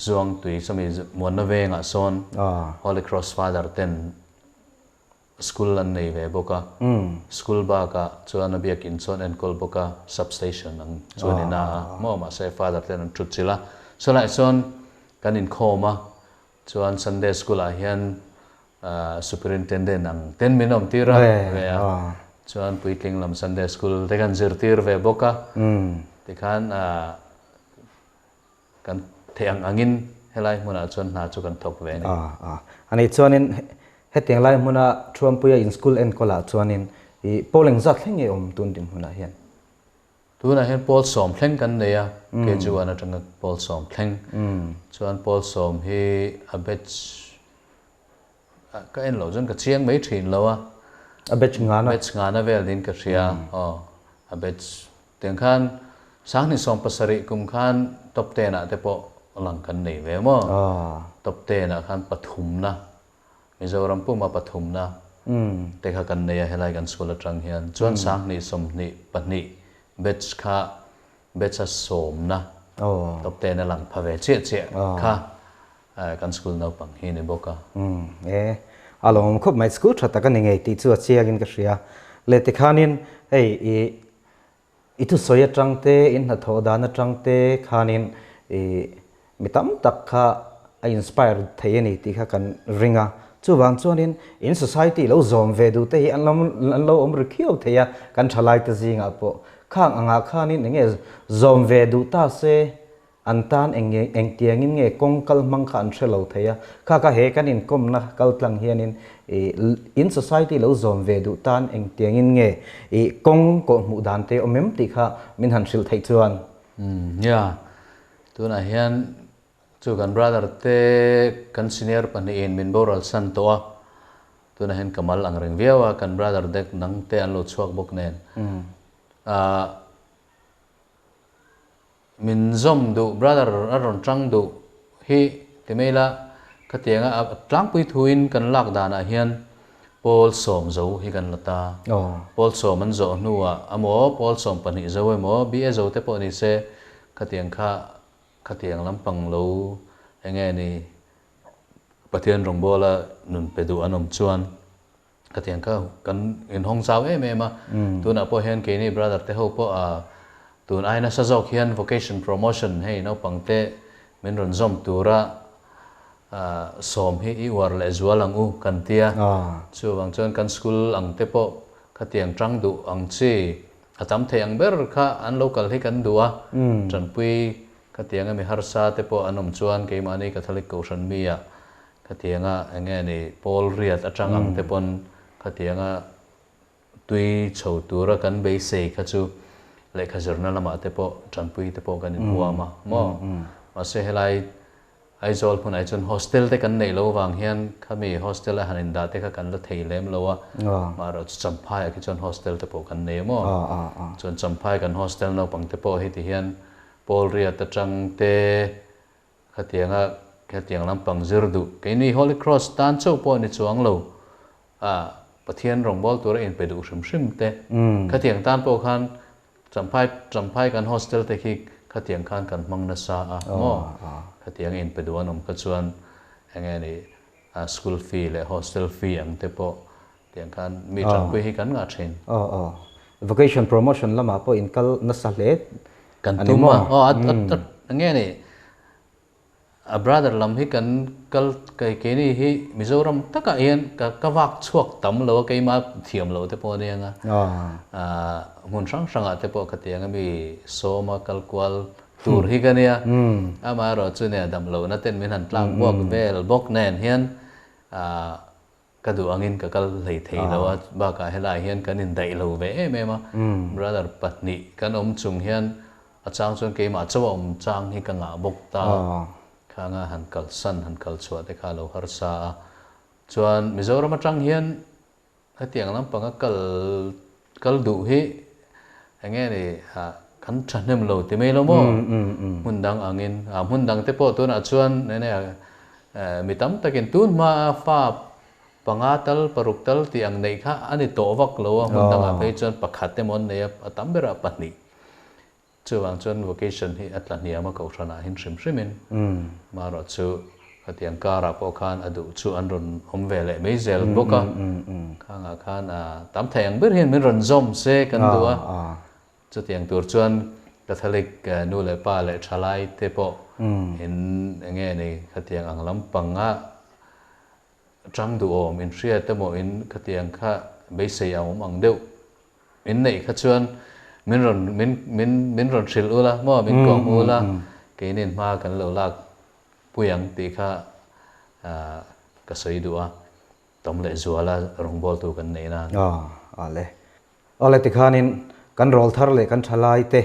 zuang tui sami mon na venga son Holy Cross Father ten school an nei ve boka school ba ka chuan a biak in chuan en kol boka substation ang chuan ina mo ma se father ten an thut chila so lai chuan kan in khoma chuan Sunday school a hian superintendent ang 10 minom tira ve a chuan puitling lam Sunday school te kan zir tir ve boka ti khan kan theang angin helai muna chuan na chu kan thok ve ni ani chuanin hetiang lai muna thuam puya in school en kola chuanin I polling zat thlenge tun dim huna hian tuna hian Paul som thleng kan neya ke chuan atanga Paul som thleng chuan Paul som hi a batch ka en lo jon ka chiang mai thin lo a batch ngana vel din ka ria a batch teng khan sang ni som pasari kum khan top 10 a te po lang kan nei ve mo top 10 a khan pathum na Mizoram puma pathum na te kha kan neya helai kan school atang hian chuan sang ni som ni pani batch kha batch a som na top 10 a lang phave che kha kan school no pang hi ne boka along khop mai school thata kan nge ti chu chiagin ka ria le te khanin ei itu soya trangte in ha thodana trangte khanin mitam tak kha a inspire thayani ti kha kan ringa chuwang chuanin in society lo zom ve du te hi an lo omr khiau theya kan thalai te zinga po khang anga khanin nge zom ve du ta se antan eng tiangin nge kongkal mangkhan thelo theya kha he kan in kom na kal tlang hianin in society lo zom ve du tan eng tiangin nge kong ko mu dan te omem ti kha min han sil thei chuan tuna hian chu kan brother te kan senior pani in min boral san to tuna hian kamal ang reng viawa kan brother dek nang te an lo chuak bok nen min zom du brother aron tang du hi temela katianga tlang pui thuin kan lak dana hian Paul som zo hi kan lata Paul som an zo nuwa amo Paul som pani zo emo bi e zo te po ni se katiang kha katiang lampang lo enge ni pathian rong bola nun pedu anom chuan katiang kha kan in hong saw ma tuna po hian ke ni brother te ho po tun aina sa zok hian vocation promotion hei no pangte min ron zom tura som hi I war le zualang kan tia chu wang chuan kan school ang te po katiang tang du ang chi atam the ang ber kha an local hi kan duwa tran pui katianga mi harsa te po anom chuan ke mani catholic koshan mia katianga enge ni Paul riat atang ang te pon katianga tui chho tura kan be sei kha chu le kha journal ma te po tran pui te po kan in huama mo ma se helai ai zol phun ai chon hostel te kan nei lo wang hian khami hostel a hanin da te kha kan la thei lem lo ma ro champhai ki chon hostel te po kan nei mo chon champhai kan hostel no pang te po hi ti hian Paul ria ta chang te khatiang lam pang zir du ke ni Holy Cross tan chau po ni chuang lo pathian rong bol tur in pedu shim te khatiang tan po khan champhai kan hostel te khi khatiang khan kan mang na sa mo khatiang in pedu anom ka chuan enge ni school fee le hostel fee ang te po tiang khan mi tang pui hi kan nga thin vocation promotion lama po in kal na sa le kan tuma enge ni a brother lam hi kan kal kai ke ni hi Mizoram taka hian ka wak chuak tam lo ke ma thiam lo te po ni anga mun sang a te po khatiang mi soma kalkwal tur hi kania ama ro chu ne dam lo na ten min han tlang bok vel bok nen hian ka du angin ka kal lei thei lo ba ka helai hian kan in dai lo ve ma brother patni kan chung hian achang chon ke ma chawom chang hi ka nga bok ta khanga han kal san han kal chua te kha lo har sa chuan Mizoram atang hian atiang lam panga kal du hi enge ni kan thanem lo te me lo mo mundang angin mundang te po tu na chuan ne mitam takin tun ma fa pangatal paruktal ti ang nei kha ani to wak lo mundang a pe chuan pakhat te mon ne atam bera patni chuwang chuan vocation hi atlania ma ko thana hin shrimin ma ro chu khát tiếng ca ra po khan adu chu an ron om ve le mấy zel boka khang a khan tam thai ang bir hin min ron zom se kan dua chu tiếng tur chuan Catholic nu le pa le thalai te po in nge ni khát tiếng ang lampang a trăng du om in ria te mo in khát tiếng kha be se ang ang deuh in nei kha chuan min ron thil ula mo min kong ula ke nin ma kan lo lak puyang ti kha ka sei dua tom le zuala rong bol tu kan nei na ale ti khanin kan rol thar le kan thalai te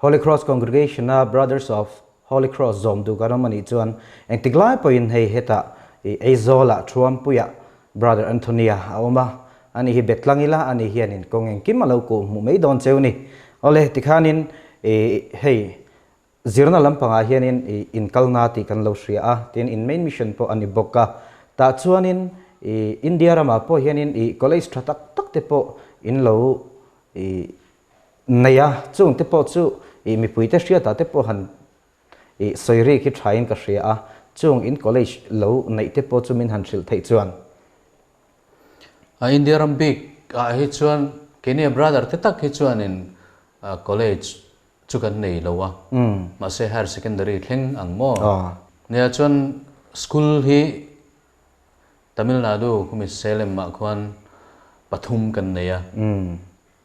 Holy Cross Congregation na Brothers of Holy Cross zom du garamani chuan eng tiklai poin hei heta eizola thuam puya brother Antonia awma ani hi betlangila ani hianin kongeng kimalo ko mu mei don cheuni ole tikhanin hei zirna lampanga hianin in kalna ti kan lo hria a tin in main mission po ani bokka ta chuanin India rama po hianin college thatak tak te po in lo naya chung te po chu mi puite hria ta te po han soiri ki thain ka hria a chung in college lo nei te po chu min han thil thei chuan India ram big hi chuan Kenya brother te tak hi chuan in college chu kan nei lowa ma se higher secondary thleng ang mo nia chuan school hi Tamil Nadu kumi Salem ma khuan Pathum kan neya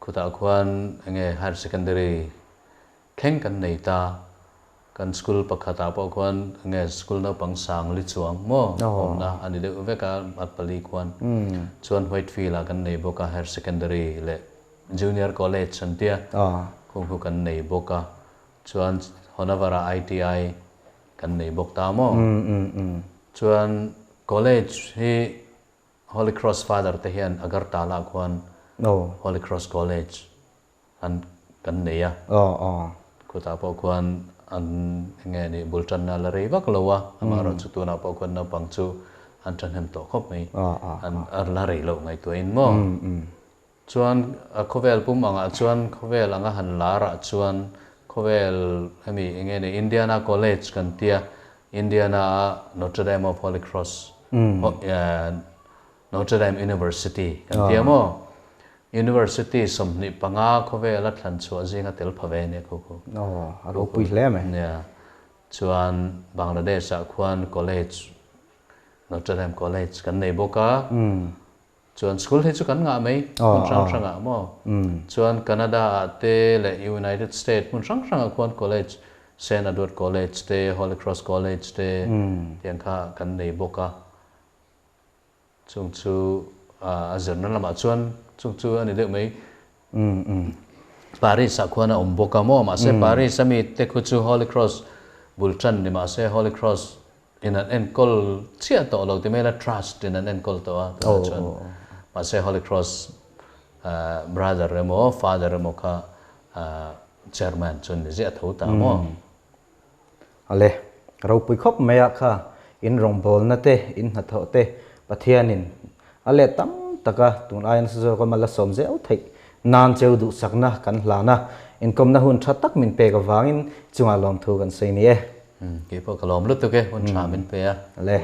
khuta khuan nge higher secondary thleng kan nei ta kan school pakhata po khuan nge school na pangsang li chuang mo na ani de veka atpali khuan chuan Whitefield a kan nei boka higher secondary le junior college santia khu kan nei boka chuan Honavara ITI kan nei bok ta mo chuan college hi Holy Cross Father te hian Agartala khuan Holy Cross College an kan neya khuta po khuan an nge ni bultan na la rei vak lowa amaro chu tu na po khuan na pangchu an than hem to khop mai an ar la rei lo ngai to in mo chuan khovel pum anga chuan khovel anga han lara chuan khovel hemi nge ni Indiana College kan tia Indiana Notre Dame of Holy Cross Notre Dame University kan tia mo University somni panga khovel a thlan chu azinga tel phave ne khu alo pui hle me ya chuan Bangladesh a khuan college Notre Dame College kan nei boka chuan school hi chu kan nga mai mun rang a mo chuan Canada te le United States mun rang a khuan college St. Edward College te Holy Cross College te tiang kha kan nei boka chung chu azerna lama chuan chung chu ani de mai Paris a khuan a boka mo ma se Paris ami te khu chu Holy Cross bulchan ni ma se Holy Cross in an enkol chia to lo te mela trust in an enkol to chuan ma se Holy Cross brother remo father remo kha chairman chun ni je tho ta mo ale ro pui khop meya kha in rong bol na te in na tho te pathianin ale tam taka tun ayan so ko mala som je au thei nan cheu du sakna kan hlana in kom na hun tha tak min pe ka wangin chunga lom thu kan sei ni e ke po kalom lu tu ke hun cha min pe a le